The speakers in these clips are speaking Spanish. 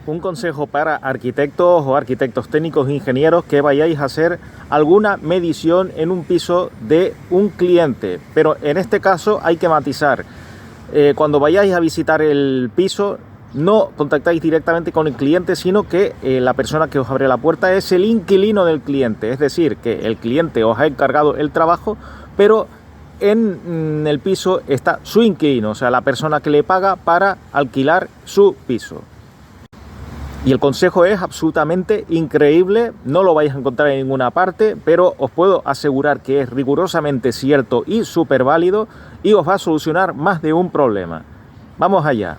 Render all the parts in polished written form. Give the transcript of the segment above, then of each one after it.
Un consejo para arquitectos o arquitectos técnicos e ingenieros que vayáis a hacer alguna medición en un piso de un cliente, pero en este caso hay que matizar. Cuando vayáis a visitar el piso, no contactáis directamente con el cliente, sino que la persona que os abre la puerta es el inquilino del cliente, es decir, que el cliente os ha encargado el trabajo, pero en el piso está su inquilino, o sea, la persona que le paga para alquilar su piso. Y el consejo es absolutamente increíble, no lo vais a encontrar en ninguna parte, pero os puedo asegurar que es rigurosamente cierto y súper válido y os va a solucionar más de un problema. Vamos allá.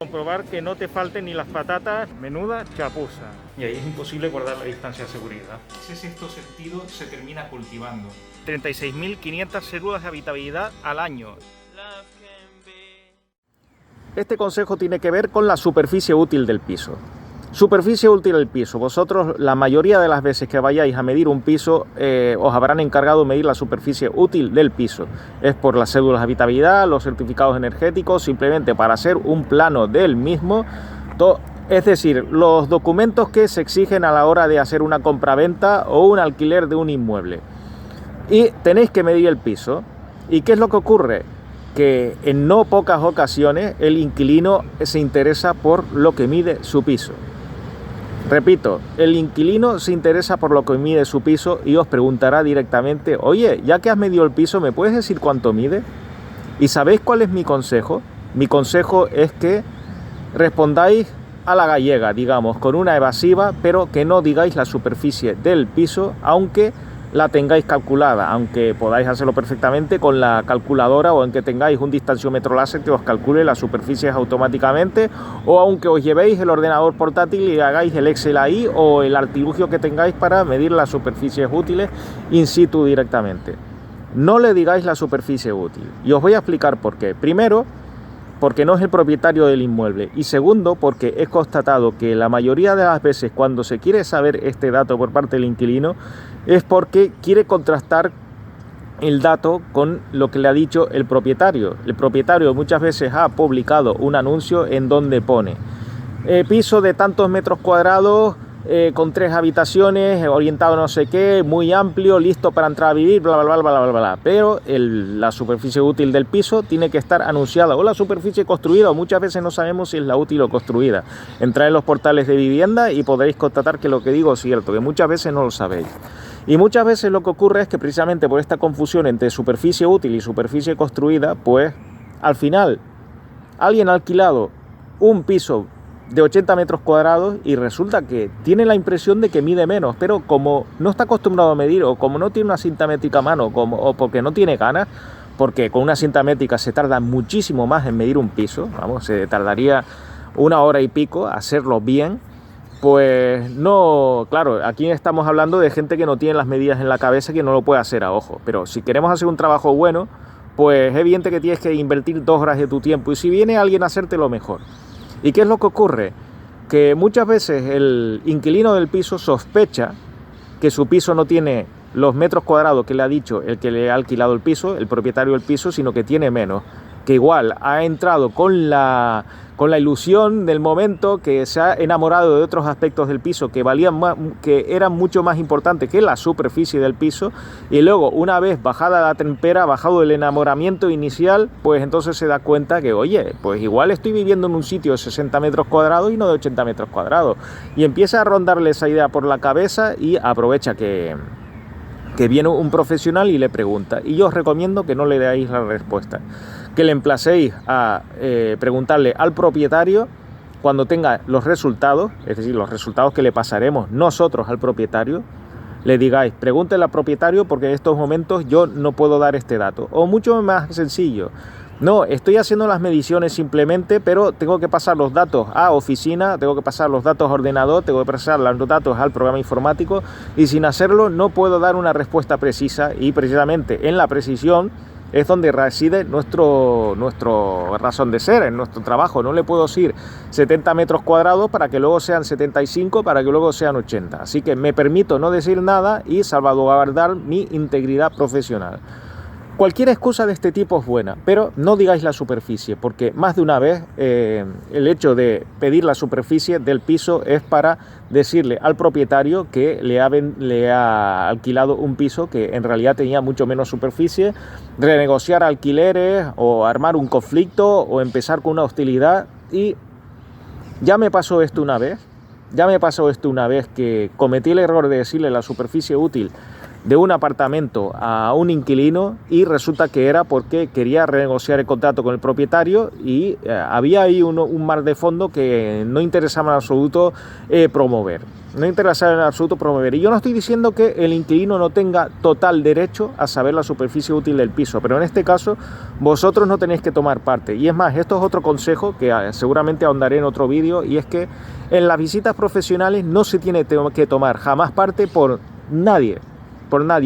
Comprobar que no te falten ni las patatas, menuda chapuza. Y ahí es imposible guardar la distancia de seguridad. Ese sexto sentido se termina cultivando. 36.500 células de habitabilidad al año. Este consejo tiene que ver con la superficie útil del piso. Superficie útil del piso. Vosotros, la mayoría de las veces que vayáis a medir un piso, os habrán encargado medir la superficie útil del piso. Es por las cédulas de habitabilidad, los certificados energéticos, simplemente para hacer un plano del mismo. Es decir, los documentos que se exigen a la hora de hacer una compraventa o un alquiler de un inmueble. Y tenéis que medir el piso. ¿Y qué es lo que ocurre? Que en no pocas ocasiones el inquilino se interesa por lo que mide su piso. Repito, el inquilino se interesa por lo que mide su piso y os preguntará directamente: oye, ya que has medido el piso, ¿me puedes decir cuánto mide? ¿Y sabéis cuál es mi consejo? Mi consejo es que respondáis a la gallega, digamos, con una evasiva, pero que no digáis la superficie del piso, aunque la tengáis calculada, aunque podáis hacerlo perfectamente con la calculadora o en que tengáis un distanciómetro láser que os calcule las superficies automáticamente, o aunque os llevéis el ordenador portátil y hagáis el Excel ahí, o el artilugio que tengáis para medir las superficies útiles in situ directamente. No le digáis la superficie útil, y os voy a explicar por qué. Primero, porque no es el propietario del inmueble, y segundo, porque he constatado que la mayoría de las veces cuando se quiere saber este dato por parte del inquilino es porque quiere contrastar el dato con lo que le ha dicho el propietario. El propietario muchas veces ha publicado un anuncio en donde pone piso de tantos metros cuadrados, con 3 habitaciones, orientado no sé qué, muy amplio, listo para entrar a vivir, bla, bla, bla, bla, bla, bla. Pero la superficie útil del piso tiene que estar anunciada, o la superficie construida, o muchas veces no sabemos si es la útil o construida. Entrad en los portales de vivienda y podréis constatar que lo que digo es cierto, que muchas veces no lo sabéis. Y muchas veces lo que ocurre es que precisamente por esta confusión entre superficie útil y superficie construida, pues al final alguien ha alquilado un piso de 80 metros cuadrados y resulta que tiene la impresión de que mide menos, pero como no está acostumbrado a medir, o como no tiene una cinta métrica a mano, o porque no tiene ganas, porque con una cinta métrica se tarda muchísimo más en medir un piso, vamos, se tardaría 1 hora y pico hacerlo bien, pues no, claro, aquí estamos hablando de gente que no tiene las medidas en la cabeza, que no lo puede hacer a ojo, pero si queremos hacer un trabajo bueno, pues es evidente que tienes que invertir 2 horas de tu tiempo, y si viene alguien a hacértelo mejor. ¿Y qué es lo que ocurre? Que muchas veces el inquilino del piso sospecha que su piso no tiene los metros cuadrados que le ha dicho el que le ha alquilado el piso, el propietario del piso, sino que tiene menos. Que igual ha entrado con la ilusión del momento, que se ha enamorado de otros aspectos del piso que valían más, que eran mucho más importantes que la superficie del piso, y luego, una vez bajada la tempera, bajado el enamoramiento inicial, pues entonces se da cuenta que, oye, pues igual estoy viviendo en un sitio de 60 metros cuadrados y no de 80 metros cuadrados, y empieza a rondarle esa idea por la cabeza y aprovecha que viene un profesional y le pregunta. Y yo os recomiendo que no le deáis la respuesta, que le emplacéis a preguntarle al propietario cuando tenga los resultados, es decir, los resultados que le pasaremos nosotros al propietario. Le digáis: pregúntele al propietario porque en estos momentos yo no puedo dar este dato. O mucho más sencillo: no, estoy haciendo las mediciones simplemente, pero tengo que pasar los datos a oficina, tengo que pasar los datos a ordenador, tengo que pasar los datos al programa informático, y sin hacerlo no puedo dar una respuesta precisa, y precisamente en la precisión es donde reside nuestro razón de ser, en nuestro trabajo. No le puedo decir 70 metros cuadrados para que luego sean 75, para que luego sean 80. Así que me permito no decir nada y salvaguardar mi integridad profesional. Cualquier excusa de este tipo es buena, pero no digáis la superficie, porque más de una vez el hecho de pedir la superficie del piso es para decirle al propietario que le ha alquilado un piso que en realidad tenía mucho menos superficie, renegociar alquileres o armar un conflicto o empezar con una hostilidad. Y ya me pasó esto una vez, que cometí el error de decirle la superficie útil de un apartamento a un inquilino y resulta que era porque quería renegociar el contrato con el propietario y había ahí un mar de fondo que no interesaba en absoluto promover. Y yo no estoy diciendo que el inquilino no tenga total derecho a saber la superficie útil del piso, pero en este caso vosotros no tenéis que tomar parte. Y es más, esto es otro consejo que seguramente ahondaré en otro vídeo, y es que en las visitas profesionales no se tiene que tomar jamás parte por nadie.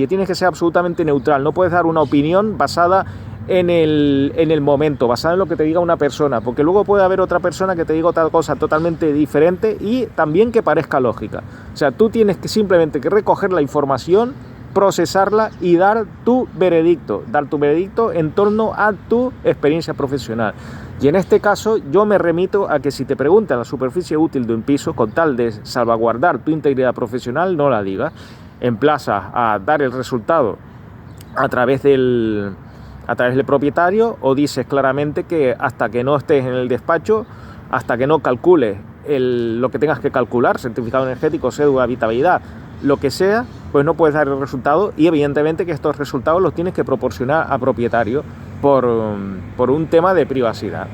Tienes que ser absolutamente neutral, no puedes dar una opinión basada en el momento, basada en lo que te diga una persona, porque luego puede haber otra persona que te diga otra cosa totalmente diferente y también que parezca lógica. O sea, tú tienes que simplemente que recoger la información, procesarla y dar tu veredicto en torno a tu experiencia profesional. Y en este caso yo me remito a que si te preguntan la superficie útil de un piso, con tal de salvaguardar tu integridad profesional, no la digas. Emplazas a dar el resultado a través del propietario, o dices claramente que hasta que no estés en el despacho, hasta que no calcules lo que tengas que calcular, certificado energético, cédula, habitabilidad, lo que sea, pues no puedes dar el resultado, y evidentemente que estos resultados los tienes que proporcionar a propietario por un tema de privacidad.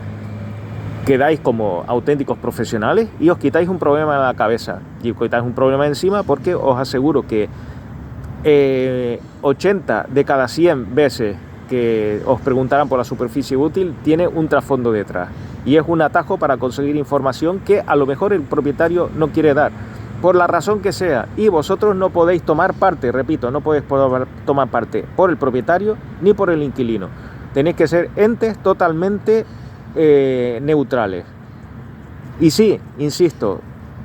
Quedáis como auténticos profesionales y os quitáis un problema de la cabeza y os quitáis un problema encima, porque os aseguro que 80 de cada 100 veces que os preguntarán por la superficie útil tiene un trasfondo detrás, y es un atajo para conseguir información que a lo mejor el propietario no quiere dar, por la razón que sea, y vosotros no podéis tomar parte, repito, no podéis tomar parte por el propietario ni por el inquilino. Tenéis que ser entes totalmente neutrales. Y sí, insisto,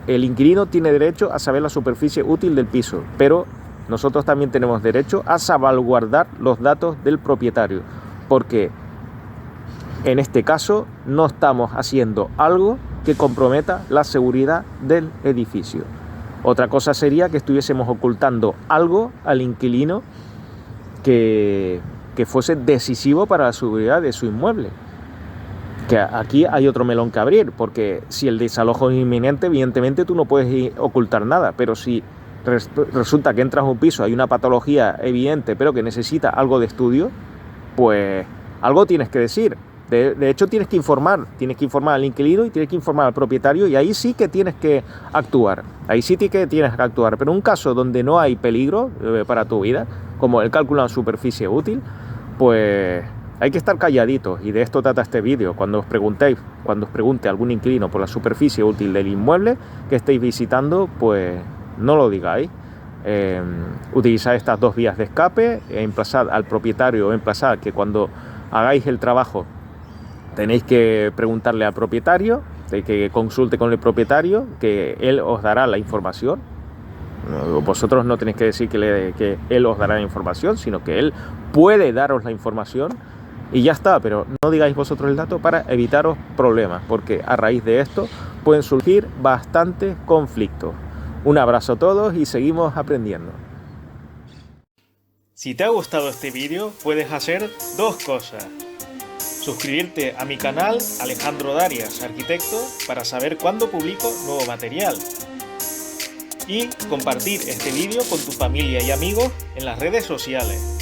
el inquilino tiene derecho a saber la superficie útil del piso, pero nosotros también tenemos derecho a salvaguardar los datos del propietario, porque en este caso no estamos haciendo algo que comprometa la seguridad del edificio. Otra cosa sería que estuviésemos ocultando algo al inquilino que fuese decisivo para la seguridad de su inmueble. Que aquí hay otro melón que abrir, porque si el desalojo es inminente, evidentemente tú no puedes ocultar nada, pero si resulta que entras a un piso, hay una patología evidente, pero que necesita algo de estudio, pues algo tienes que decir. De hecho, tienes que informar al inquilino y tienes que informar al propietario, y ahí sí que tienes que actuar. Pero en un caso donde no hay peligro para tu vida, como el cálculo de superficie útil, pues hay que estar calladitos, y de esto trata este vídeo. Cuando os pregunte algún inquilino por la superficie útil del inmueble que estéis visitando, pues no lo digáis. Utilizad estas dos vías de escape, emplazad al propietario, o emplazad que cuando hagáis el trabajo tenéis que preguntarle al propietario, que consulte con el propietario, que él os dará la información. Vosotros no tenéis que decir que él os dará la información, sino que él puede daros la información. Y ya está, pero no digáis vosotros el dato para evitaros problemas, porque a raíz de esto pueden surgir bastantes conflictos. Un abrazo a todos y seguimos aprendiendo. Si te ha gustado este vídeo, puedes hacer dos cosas. Suscribirte a mi canal Alejandro Darias, arquitecto, para saber cuándo publico nuevo material. Y compartir este vídeo con tu familia y amigos en las redes sociales.